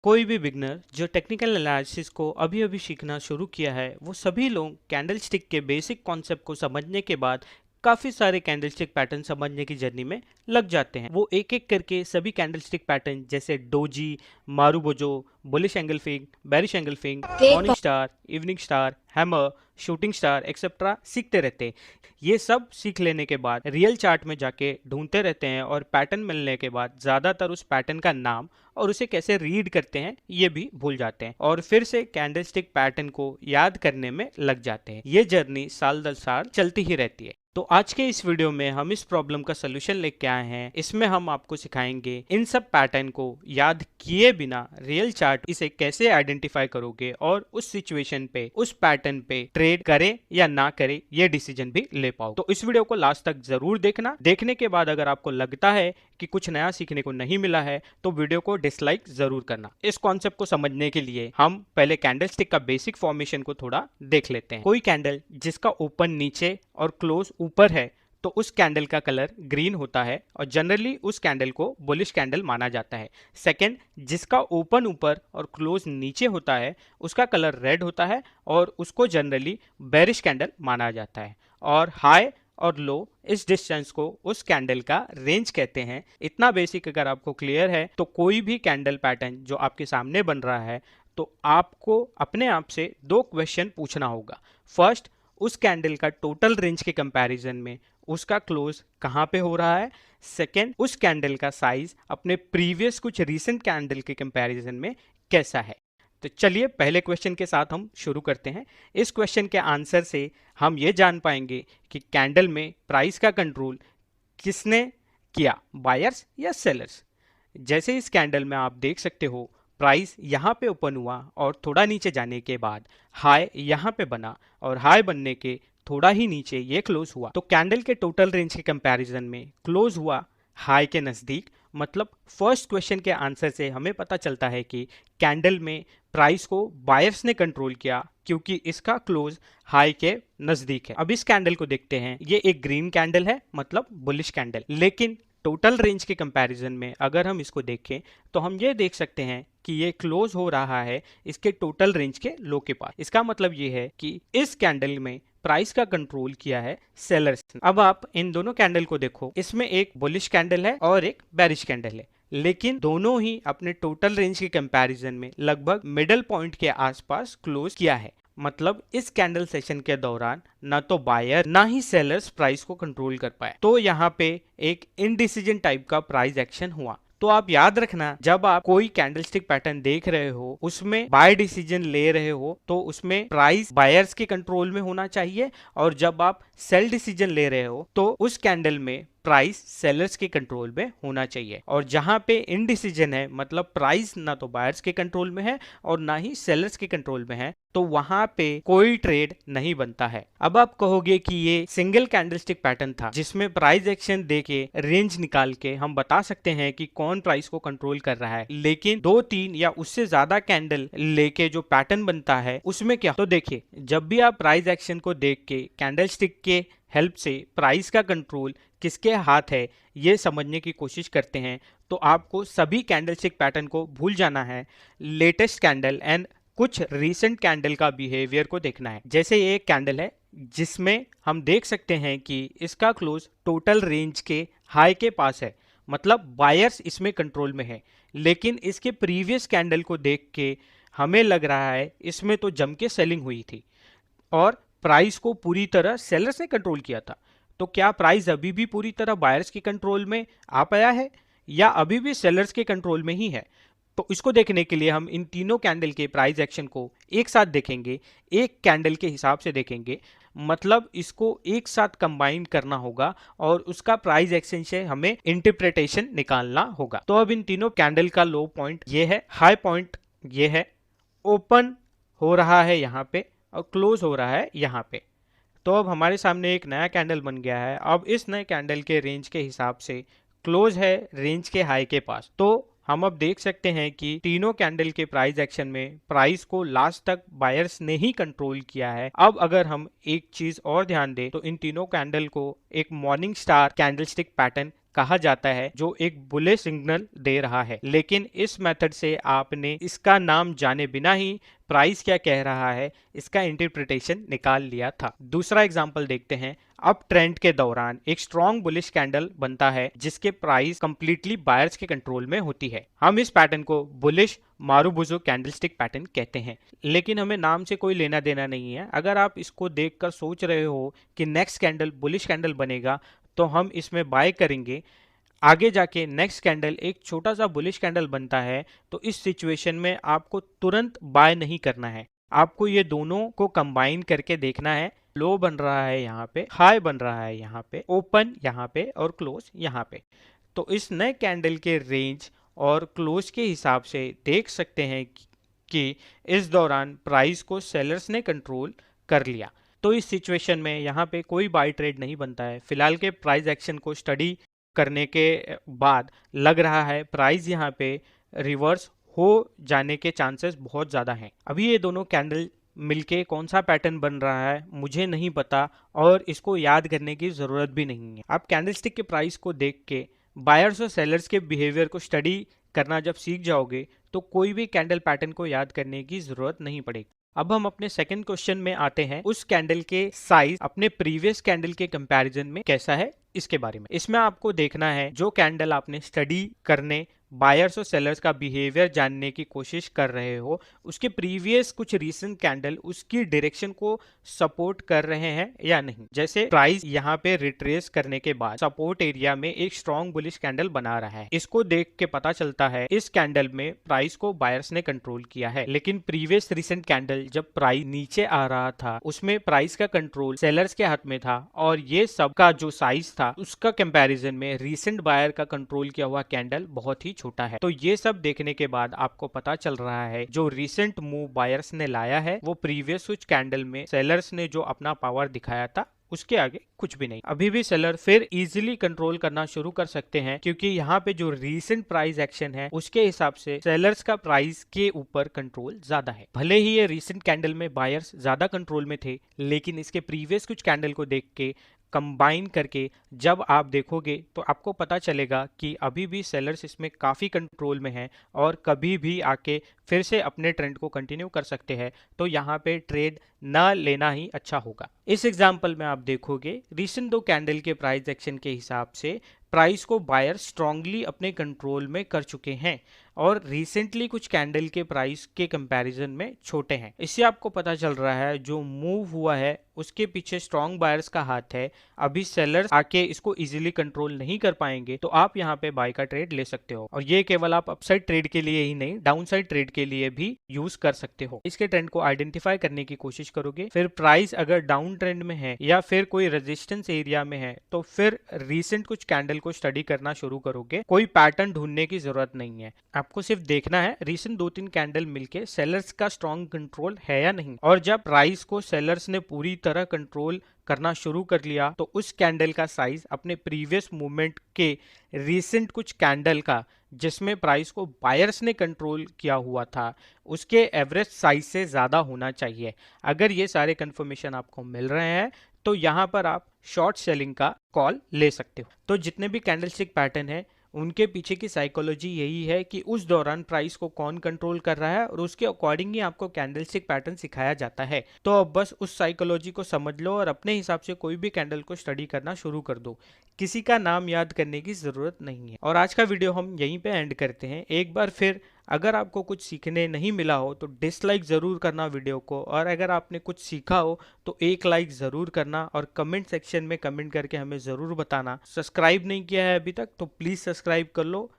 कोई भी बिगनर जो टेक्निकल एनालिसिस को अभी अभी सीखना शुरू किया है, वो सभी लोग कैंडलस्टिक के बेसिक कॉन्सेप्ट को समझने के बाद काफी सारे कैंडलस्टिक पैटर्न समझने की जर्नी में लग जाते हैं। वो एक एक करके सभी कैंडलस्टिक पैटर्न जैसे doji, marubozu, bullish engulfing, bearish engulfing, morning star, evening star, hammer, shooting star etcetera सीखते रहते हैं। ये सब सीख लेने के बाद रियल चार्ट में जाके ढूंढते रहते हैं और पैटर्न मिलने के बाद ज्यादातर उस पैटर्न का नाम और उसे कैसे रीड करते हैं ये भी भूल जाते हैं और फिर से कैंडलस्टिक पैटर्न को याद करने में लग जाते हैं। ये जर्नी साल दर साल चलती ही रहती है। तो आज के इस वीडियो में हम इस प्रॉब्लम का सलूशन लेके आए हैं। इसमें हम आपको सिखाएंगे इन सब पैटर्न को याद किए बिना रियल चार्ट इसे कैसे आइडेंटिफाई करोगे और उस सिचुएशन पे उस पैटर्न पे ट्रेड करे या ना करे ये डिसीजन भी ले पाओ। तो इस वीडियो को लास्ट तक जरूर देखना। देखने के बाद अगर आपको लगता है कि कुछ नया सीखने को नहीं मिला है तो वीडियो को डिसलाइक जरूर करना। इस कॉन्सेप्ट को समझने के लिए हम पहले कैंडलस्टिक का बेसिक फॉर्मेशन को थोड़ा देख लेते हैं। कोई कैंडल जिसका ओपन नीचे और क्लोज ऊपर है तो उस कैंडल का कलर ग्रीन होता है और जनरली उस कैंडल को बुलिश कैंडल माना जाता है। सेकंड, जिसका ओपन ऊपर और क्लोज नीचे होता है उसका कलर रेड होता है और उसको जनरली बेरिश कैंडल माना जाता है। और हाई और लो इस डिस्टेंस को उस कैंडल का रेंज कहते हैं। इतना बेसिक अगर आपको क्लियर है तो कोई भी कैंडल पैटर्न जो आपके सामने बन रहा है तो आपको अपने आप से दो क्वेश्चन पूछना होगा। फर्स्ट, उस कैंडल का टोटल रेंज के कंपैरिजन में उसका क्लोज कहाँ पे हो रहा है। सेकेंड, उस कैंडल का साइज अपने प्रीवियस कुछ रीसेंट कैंडल के कंपैरिजन में कैसा है। तो चलिए पहले क्वेश्चन के साथ हम शुरू करते हैं। इस क्वेश्चन के आंसर से हम ये जान पाएंगे कि कैंडल में प्राइस का कंट्रोल किसने किया, बायर्स या सेलर्स। जैसे इस कैंडल में आप देख सकते हो प्राइस यहाँ पे ओपन हुआ और थोड़ा नीचे जाने के बाद हाई यहाँ पे बना और हाई बनने के थोड़ा ही नीचे ये क्लोज हुआ। तो कैंडल के टोटल रेंज के कंपैरिजन में क्लोज हुआ हाई के नज़दीक। मतलब फर्स्ट क्वेश्चन के आंसर से हमें पता चलता है कि कैंडल में प्राइस को बायर्स ने कंट्रोल किया क्योंकि इसका क्लोज हाई के नज़दीक है। अब इस कैंडल को देखते हैं। ये एक ग्रीन कैंडल है मतलब बुलिश कैंडल, लेकिन टोटल रेंज के कंपैरिजन में अगर हम इसको देखें तो हम ये देख सकते हैं कि ये क्लोज हो रहा है इसके टोटल रेंज के लो के पास। इसका मतलब ये है कि इस कैंडल में प्राइस का कंट्रोल किया है सेलर्स। अब आप इन दोनों कैंडल को देखो, इसमें एक बुलिश कैंडल है और एक बेरिश कैंडल है, लेकिन दोनों ही अपने टोटल रेंज के कंपैरिजन में लगभग मिडल पॉइंट के आसपास क्लोज किया है। मतलब इस कैंडल सेशन के दौरान ना तो बायर ना ही सेलर्स प्राइस को कंट्रोल कर पाए। तो यहाँ पे एक इनडिसीजन टाइप का प्राइस एक्शन हुआ। तो आप याद रखना, जब आप कोई कैंडलस्टिक पैटर्न देख रहे हो उसमें बाय डिसीजन ले रहे हो तो उसमें प्राइस बायर्स के कंट्रोल में होना चाहिए, और जब आप सेल डिसीजन ले रहे हो तो उस कैंडल में प्राइस सेलर्स के कंट्रोल में होना चाहिए। और जहां पे इनडिसीजन है मतलब प्राइस ना तो बायर्स के कंट्रोल में है और ना ही सेलर्स के कंट्रोल में है, तो वहां पे कोई ट्रेड नहीं बनता है। अब आप कहोगे कि ये सिंगल कैंडलस्टिक पैटर्न था जिसमें प्राइस एक्शन देके रेंज निकाल के हम बता सकते हैं कि कौन प्राइस को कंट्रोल कर रहा है, लेकिन 2, 3 या उससे ज्यादा कैंडल लेके जो पैटर्न बनता है उसमें क्या। तो देखिए, जब भी आप प्राइस एक्शन को देख के कैंडलस्टिक के हेल्प से प्राइस का कंट्रोल किसके हाथ है ये समझने की कोशिश करते हैं तो आपको सभी कैंडलस्टिक पैटर्न को भूल जाना है। लेटेस्ट कैंडल एंड कुछ रीसेंट कैंडल का बिहेवियर को देखना है। जैसे ये एक कैंडल है जिसमें हम देख सकते हैं कि इसका क्लोज टोटल रेंज के हाई के पास है, मतलब बायर्स इसमें कंट्रोल में है। लेकिन इसके प्रीवियस कैंडल को देख के हमें लग रहा है इसमें तो जम के सेलिंग हुई थी और प्राइस को पूरी तरह सेलर्स ने कंट्रोल किया था। तो क्या प्राइस अभी भी पूरी तरह बायर्स के कंट्रोल में आ पाया है या अभी भी सेलर्स के कंट्रोल में ही है। तो इसको देखने के लिए हम इन तीनों कैंडल के प्राइस एक्शन को एक साथ देखेंगे, एक कैंडल के हिसाब से देखेंगे। मतलब इसको एक साथ कंबाइन करना होगा और उसका प्राइस एक्शन से हमें इंटरप्रिटेशन निकालना होगा। तो अब इन तीनों कैंडल का लो पॉइंट ये है, हाई पॉइंट ये है, ओपन हो रहा है यहाँ पे और क्लोज हो रहा है यहाँ पे। तो अब हमारे सामने एक नया कैंडल बन गया है। अब इस नए कैंडल के रेंज के हिसाब से क्लोज है रेंज के हाई के पास। तो हम अब देख सकते हैं कि तीनों कैंडल के प्राइस एक्शन में प्राइस को लास्ट तक बायर्स ने ही कंट्रोल किया है। अब अगर हम एक चीज और ध्यान दें तो इन तीनों कैंडल को एक मॉर्निंग स्टार कैंडलस्टिक पैटर्न कहा जाता है जो एक बुलिश सिग्नल दे रहा है, लेकिन इस मेथड से आपने इसका नाम जाने बिना ही प्राइस क्या कह रहा है इसका इंटरप्रिटेशन निकाल लिया था। दूसरा एग्जांपल देखते हैं। अप ट्रेंड के दौरान एक स्ट्रॉन्ग बुलिश कैंडल बनता है जिसके प्राइस कंप्लीटली बायर्स के कंट्रोल में होती है। हम इस पैटर्न को बुलिश मारुबुजो कैंडलस्टिक पैटर्न कहते हैं, लेकिन हमें नाम से कोई लेना देना नहीं है। अगर आप इसको देखकर सोच रहे हो कि नेक्स्ट कैंडल बुलिश कैंडल बनेगा तो हम इसमें बाय करेंगे, आगे जाके नेक्स्ट कैंडल एक छोटा सा बुलिश कैंडल बनता है, तो इस सिचुएशन में आपको तुरंत बाय नहीं करना है। आपको ये दोनों को कंबाइन करके देखना है। लो बन रहा है यहाँ पे, हाई बन रहा है यहाँ पे, ओपन यहाँ पे और क्लोज यहाँ पे। तो इस नए कैंडल के रेंज और क्लोज के हिसाब से देख सकते हैं कि इस दौरान प्राइस को सेलर्स ने कंट्रोल कर लिया। तो इस सिचुएशन में यहाँ पे कोई बाय ट्रेड नहीं बनता है। फिलहाल के प्राइस एक्शन को स्टडी करने के बाद लग रहा है प्राइस यहाँ पे रिवर्स हो जाने के चांसेस बहुत ज़्यादा हैं। अभी ये दोनों कैंडल मिलके कौन सा पैटर्न बन रहा है मुझे नहीं पता और इसको याद करने की ज़रूरत भी नहीं है। आप कैंडलस्टिक के प्राइस को देख के बायर्स और सेलर्स के बिहेवियर को स्टडी करना जब सीख जाओगे तो कोई भी कैंडल पैटर्न को याद करने की ज़रूरत नहीं पड़ेगी। अब हम अपने सेकंड क्वेश्चन में आते हैं। उस कैंडल के साइज अपने प्रीवियस कैंडल के कंपैरिजन में कैसा है इसके बारे में। इसमें आपको देखना है जो कैंडल आपने स्टडी करने बायर्स और सेलर्स का बिहेवियर जानने की कोशिश कर रहे हो उसके प्रीवियस कुछ रीसेंट कैंडल उसकी डायरेक्शन को सपोर्ट कर रहे हैं या नहीं। जैसे प्राइस यहाँ पे रिट्रेस करने के बाद सपोर्ट एरिया में एक स्ट्रॉन्ग बुलिश कैंडल बना रहा है। इसको देख के पता चलता है इस कैंडल में प्राइस को बायर्स ने कंट्रोल किया है, लेकिन प्रीवियस रिसेंट कैंडल जब प्राइस नीचे आ रहा था उसमें प्राइस का कंट्रोल सेलर्स के हाथ में था और ये सब का जो साइज था उसका कंपैरिजन में रीसेंट बायर का कंट्रोल किया हुआ कैंडल बहुत ही छोटा है। तो ये सब देखने के बाद आपको पता चल रहा है जो रीसेंट मूव बायर्स ने लाया है वो प्रीवियस कुछ कैंडल में सेलर्स ने जो अपना पावर दिखाया था उसके आगे कुछ भी नहीं। अभी भी सेलर फिर इजीली कंट्रोल करना शुरू कर सकते हैं क्योंकि यहाँ पे जो रीसेंट प्राइस एक्शन है उसके हिसाब से सेलर्स का प्राइस के ऊपर कंट्रोल ज्यादा है। भले ही ये रीसेंट कैंडल में बायर्स ज्यादा कंट्रोल में थे, लेकिन इसके प्रीवियस कुछ कैंडल को देख के कंबाइन करके जब आप देखोगे तो आपको पता चलेगा कि अभी भी सेलर्स इसमें काफ़ी कंट्रोल में हैं और कभी भी आके फिर से अपने ट्रेंड को कंटिन्यू कर सकते हैं। तो यहाँ पे ट्रेड ना लेना ही अच्छा होगा। इस एग्जाम्पल में आप देखोगे रिसेंट दो कैंडल के प्राइस एक्शन के हिसाब से प्राइस को बायर स्ट्रांगली अपने कंट्रोल में कर चुके हैं और रिसेंटली कुछ कैंडल के प्राइस के कंपैरिजन में छोटे हैं। इससे आपको पता चल रहा है जो मूव हुआ है उसके पीछे स्ट्रॉन्ग बायर्स का हाथ है। अभी सेलर्स आके इसको इजीली कंट्रोल नहीं कर पाएंगे तो आप यहाँ पे बाय का ट्रेड ले सकते हो और ये केवल आप अपसाइड ट्रेड के लिए ही नहीं डाउन साइड ट्रेड के लिए भी यूज कर सकते हो। इसके ट्रेंड को आइडेंटिफाई करने की कोशिश करोगे, फिर प्राइस अगर डाउन ट्रेंड में है या फिर कोई रेजिस्टेंस एरिया में है तो फिर रिसेंट कुछ कैंडल को स्टडी करना शुरू करोगे। कोई पैटर्न ढूंढने की जरूरत नहीं है, आपको सिर्फ देखना है रिसेंट 2-3 कैंडल मिलके सेलर्स का स्ट्रॉन्ग कंट्रोल है या नहीं। और जब प्राइस को सेलर्स ने पूरी तरह कंट्रोल करना शुरू कर लिया तो उस कैंडल का साइज अपने प्रीवियस मूवमेंट के रिसेंट कुछ कैंडल का जिसमें प्राइस को बायर्स ने कंट्रोल किया हुआ था उसके एवरेज साइज से ज़्यादा होना चाहिए। अगर ये सारे कंफर्मेशन आपको मिल रहे हैं तो यहाँ पर आप शॉर्ट सेलिंग का कॉल ले सकते हो। तो जितने भी कैंडलस्टिक पैटर्न है उनके पीछे की साइकोलॉजी यही है कि उस दौरान प्राइस को कौन कंट्रोल कर रहा है और उसके अकॉर्डिंग ही आपको कैंडलस्टिक पैटर्न सिखाया जाता है। तो अब बस उस साइकोलॉजी को समझ लो और अपने हिसाब से कोई भी कैंडल को स्टडी करना शुरू कर दो। किसी का नाम याद करने की जरूरत नहीं है। और आज का वीडियो हम यहीं पे एंड करते हैं। एक बार फिर अगर आपको कुछ सीखने नहीं मिला हो तो डिसलाइक ज़रूर करना वीडियो को, और अगर आपने कुछ सीखा हो तो एक लाइक ज़रूर करना और कमेंट सेक्शन में कमेंट करके हमें ज़रूर बताना। सब्सक्राइब नहीं किया है अभी तक तो प्लीज़ सब्सक्राइब कर लो